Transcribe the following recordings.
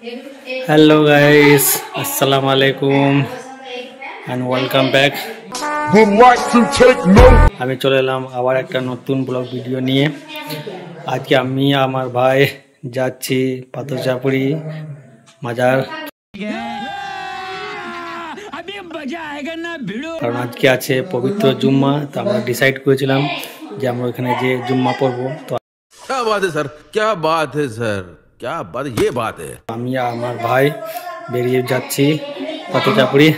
Hello guys, Assalamualaikum and welcome back. Would like to take note. আমি চলে এলাম আবার একটা নতুন ব্লগ ভিডিও নিয়ে। আজকে আমি আমার ভাই যাচ্ছি পাথরচাপড়ি মাজার, কারণ আজকে আছে পবিত্র জুম্মা। তো আমরা ডিসাইড করেছিলাম যে আমরা ওখানে যে জুম্মা পড়বো। তো क्या बात है सर, क्या बात है सर, क्या बात, ये बात है। আমি আমার ভাই বেরিয়ে যাচ্ছি পাথরচাপড়ি।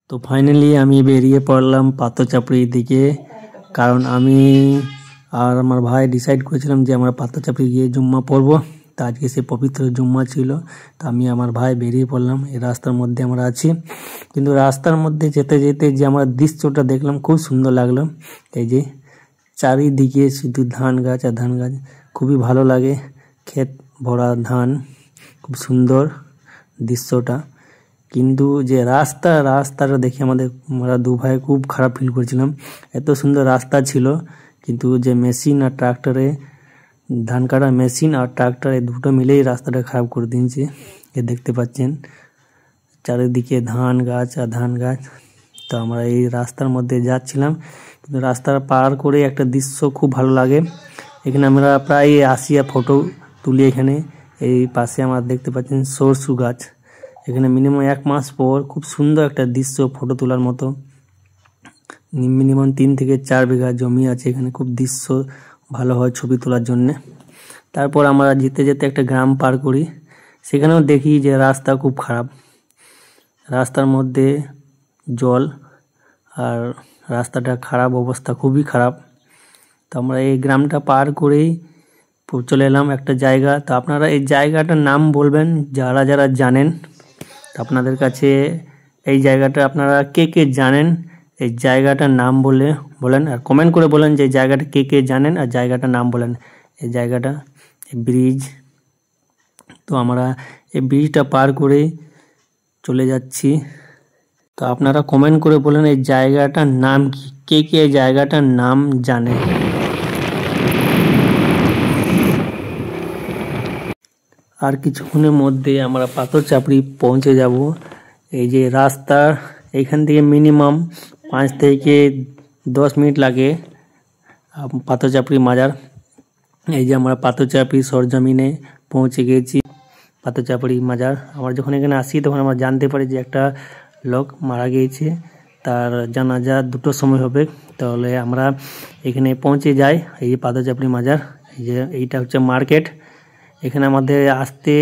তো ফাইনালি আমি বেরিয়ে পড়লাম পাথরচাপড়ির দিকে, কারণ আমি আর আমার ভাই ডিসাইড করেছিলাম যে আমরা পাথরচাপড়ি গিয়ে জুম্মা পড়বো। তো আজকে সে পবিত্র জুম্মা ছিল। তো আমি আমার ভাই বেরিয়ে পড়লাম। এই রাস্তার মধ্যে আমরা আছি, কিন্তু রাস্তার মধ্যে যেতে যেতে যে আমরা দৃশ্যটা দেখলাম খুব সুন্দর লাগলো। এই যে চারিদিকে শুধু ধান গাছ আর ধান গাছ, খুবই ভালো লাগে। ক্ষেত ভরা ধান, খুব সুন্দর দৃশ্যটা। কিন্তু যে রাস্তাটা দেখে আমরা দু ভাই খুব খারাপ ফিল করছিলাম। এত সুন্দর রাস্তা ছিল, কিন্তু যে মেশিন আর ট্রাক্টরে, ধান কাটা মেশিন আর ট্রাক্টর এই দুটো মিলেই রাস্তাটা খারাপ করে দিয়েছে। এ দেখতে পাচ্ছেন চারিদিকে ধান গাছ আর ধান গাছ। তো আমরা এই রাস্তার মধ্যে যাচ্ছিলাম, কিন্তু রাস্তা পার করে একটা দৃশ্য খুব ভালো লাগে। এখানে আমরা প্রায় আসিয়া ফটো তুলি। এখানে এই পাশে আমরা দেখতে পাচ্ছেন সরষু গাছ। এখানে মিনিমাম 1 মাস পর খুব সুন্দর একটা দৃশ্য ফটো তোলার মতো। মিনিমাম 3 থেকে 4 বিঘা জমি আছে এখানে, খুব দৃশ্য ভালো হয় ছবি তোলার জন্য। তারপর আমরা যেতে যেতে একটা গ্রাম পার করি, সেখানেও দেখি যে রাস্তা খুব খারাপ। রাস্তার মধ্যে জল আর রাস্তাটা খারাপ অবস্থা, খুবই খারাপ। তো আমরা এই গ্রামটা পার করেই চলে এলাম একটা জায়গা। তো আপনারা এই জায়গাটার নাম বলবেন যারা যারা জানেন। তো আপনাদের কাছে এই জায়গাটা আপনারা কে কে জানেন, এই জায়গাটার নাম বলেন আর কমেন্ট করে বলেন যে এই জায়গাটা কে কে জানেন আর জায়গাটার নাম বলেন। এই জায়গাটা ব্রিজ। তো আমরা এই ব্রিজটা পার করে চলে যাচ্ছি। তো আপনারা কমেন্ট করে বলেন এই জায়গাটার নাম কি, কে কে এই জায়গাটার নাম জানে। আর কিছুক্ষণের মধ্যে আমরা পাথরচাপড়ি পৌঁছে যাব। এই যে রাস্তা, এইখান থেকে মিনিমাম 5 থেকে 10 মিনিট লাগে পাথরচাপড়ি মাজার। এই যে আমরা পাথরচাপড়ি সরজমিনে পৌঁছে গেছি, পাথরচাপড়ি মাজার। আমরা যখন এখানে আসি তখন আমরা জানতে পারি যে একটা লোক মারা গিয়েছে, তার জানাজা 2টোর সময় হবে। তাহলে আমরা এখানে পৌঁছে যাই। এই যে পাথরচাপড়ি মাজার, এই যে এইটা হচ্ছে মার্কেট। এখানে আমাদের আসতে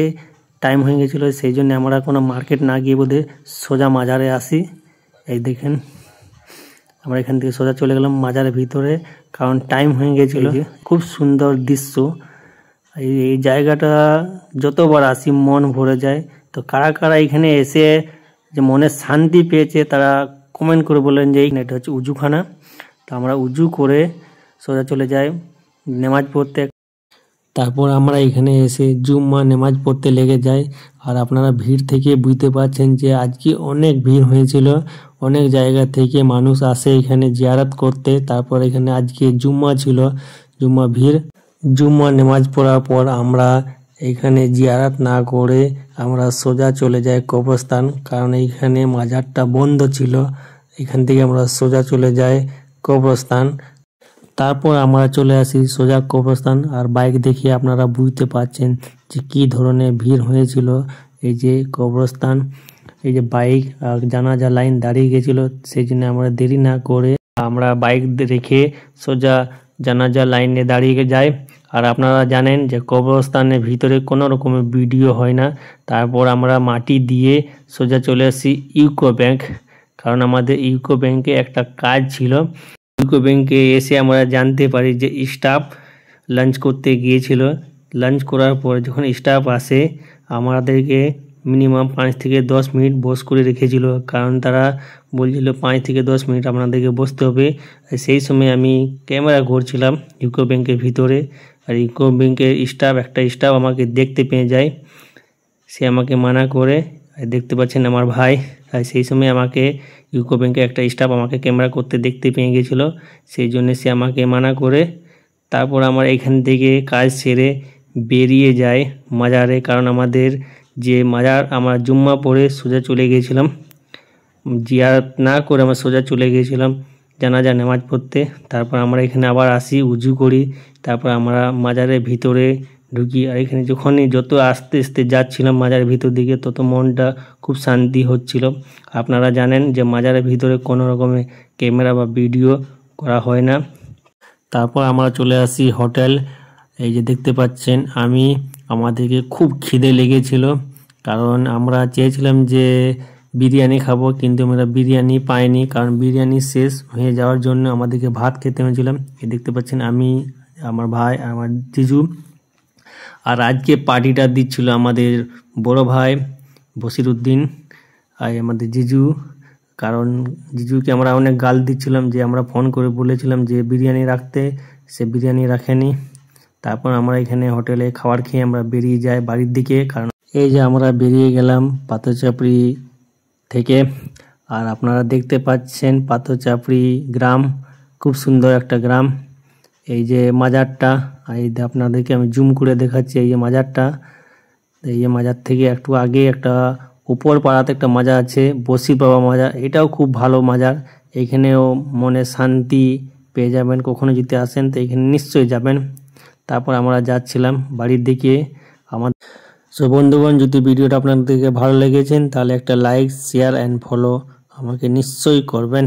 টাইম হয়ে গেছিলো, সেই জন্য আমরা কোনো মার্কেট না গিয়ে বোধহয় সোজা মাজারে আসি। এই দেখেন আমরা এখান থেকে সোজা চলে গেলাম মাজারের ভিতরে, কারণ টাইম হয়ে গেছিলো। খুব সুন্দর দৃশ্য। এই জায়গাটা যতবার আসি মন ভরে যায়। তো কারা কারা এখানে এসে যে মনে শান্তি পেয়েছে তারা কমেন্ট করে বলেন যে এটা হচ্ছে উজুখানা। তো আমরা উজু করে সোজা চলে যাই নামাজ পড়তে। তারপর আমরা এখানে এসে জুম্মা নামাজ পড়তে লেগে যাই। আর আপনারা ভিড় থেকে বুঝতে পারছেন যে আজকে অনেক ভিড় হয়েছিল, অনেক জায়গা থেকে মানুষ আসে এখানে জিয়ারত করতে। তারপর এখানে আজকে জুম্মা ছিল, জুম্মা নামাজ পড়ার পর আমরা এখানে জিয়ারত না করে আমরা সোজা চলে যাই কবরস্থান, কারণ এইখানে মাজারটা বন্ধ ছিল। এখান থেকে আমরা সোজা চলে যাই কবরস্থান। তারপর আমরা চলে আসি সোজা কবরস্থান। আর বাইক দেখে আপনারা বুঝতে পারছেন যে কি ধরনের ভিড় হয়েছিল। এই যে কবরস্থান, এই যে বাইক আর জানাজা লাইন দাঁড়িয়ে গেছিল, সেই জন্য আমরা দেরি না করে আমরা বাইক রেখে সোজা জানাজা লাইনে দাঁড়িয়ে যাই। আর আপনারা জানেন যে কবরস্থানের ভিতরে কোনো রকমের ভিডিও হয় না। তারপর আমরা মাটি দিয়ে সোজা চলে আসি ইউকো ব্যাংক, কারণ আমাদের ইউকো ব্যাংকে একটা কাজ ছিল। ইউকো ব্যাংকে এসে আমরা জানতে পারি যে স্টাফ লাঞ্চ করতে গিয়েছিল। লাঞ্চ করার পর যখন স্টাফ আসে আমাদেরকে মিনিমাম 5 থেকে 10 মিনিট বস করে রেখেছিল, কারণ তারা বলছিল 5 থেকে 10 মিনিট আপনাদেরকে বসতে হবে। সেই সময় আমি ক্যামেরা ঘুরছিলাম ইউকো ব্যাংকের ভিতরে। আর ইউকো ব্যাংকের একটা স্টাফ আমাকে দেখতে পেয়ে যায়, সে আমাকে মানা করে। দেখতে পাচ্ছেন আমার ভাই, আর সেই সময় আমাকে ইউকো ব্যাংকের একটা স্টাফ আমাকে ক্যামেরা করতে দেখতে পেয়ে গেছিলো, সেই জন্য সে আমাকে মানা করে। তারপর আমার এখান থেকে কাজ সেরে বেরিয়ে যাই মাজারে, কারণ আমাদের যে মাজার আমরা জুম্মা পড়ে সোজা চলে গিয়েছিলাম, জিয়ারত না করে আমরা সোজা চলে গিয়েছিলাম জানাজা নামাজ পড়তে। তারপর আমরা এখানে আবার আসি, উজু করি, তারপর আমরা মাজারের ভিতরে ঢুকি। আর এখানে যত আস্তে আস্তে যাচ্ছিলাম মাজারের ভিতর দিকে, তত মনটা খুব শান্তি হচ্ছিল। আপনারা জানেন যে মাজারের ভিতরে কোনো রকমের ক্যামেরা বা ভিডিও করা হয় না। তারপর আমরা চলে আসি হোটেল। এই যে দেখতে পাচ্ছেন আমাদেরকে খুব খিদে লেগেছিল, কারণ আমরা চেয়েছিলাম যে বিরিয়ানি খাবো, কিন্তু আমরা বিরিয়ানি পাইনি, কারণ বিরিয়ানি শেষ হয়ে যাওয়ার জন্য আমাদেরকে ভাত খেতে হয়েছিলাম। এই দেখতে পাচ্ছেন আমি, আমার ভাই আর আমার জিজু। আর আজকে পার্টিটা দিচ্ছিল আমাদের বড় ভাই বসিরউদ্দিন আর আমাদের জিজু, কারণ জিজুকে আমরা অনেক গাল দিচ্ছিলাম যে আমরা ফোন করে বলেছিলাম যে বিরিয়ানি রাখতে, সে বিরিয়ানি রাখেনি। তারপর আমরা এখানে হোটেলে খাবার খেয়ে আমরা বেরিয়ে যাই বাড়ির দিকে, কারণ এই যে আমরা বেরিয়ে গেলাম পাথরচাপড়ি থেকে। আর আপনারা দেখতে পাচ্ছেন পাথরচাপড়ি গ্রাম, খুব সুন্দর একটা গ্রাম। এই যে মাজারটা, এই যে আপনাদেরকে আমি জুম করে দেখাচ্ছি, এই যে মাজারটা। এই যে মাজার থেকে একটু আগে একটা উপর পাড়াতে একটা মাজার আছে, বসির বাবা মাজার, এটাও খুব ভালো মাজার। এখানেও মনে শান্তি পেয়ে যাবেন, কখনো যদি আসেন তো এখানে নিশ্চয়ই যাবেন। তারপর আমরা যাচ্ছিলাম বাড়ির দিকে। সো বন্ধুগণ, যদি ভিডিওটা আপনাদেরকে ভালো লেগেছেন তাহলে একটা লাইক, শেয়ার অ্যান্ড ফলো আমাকে নিশ্চয়ই করবেন।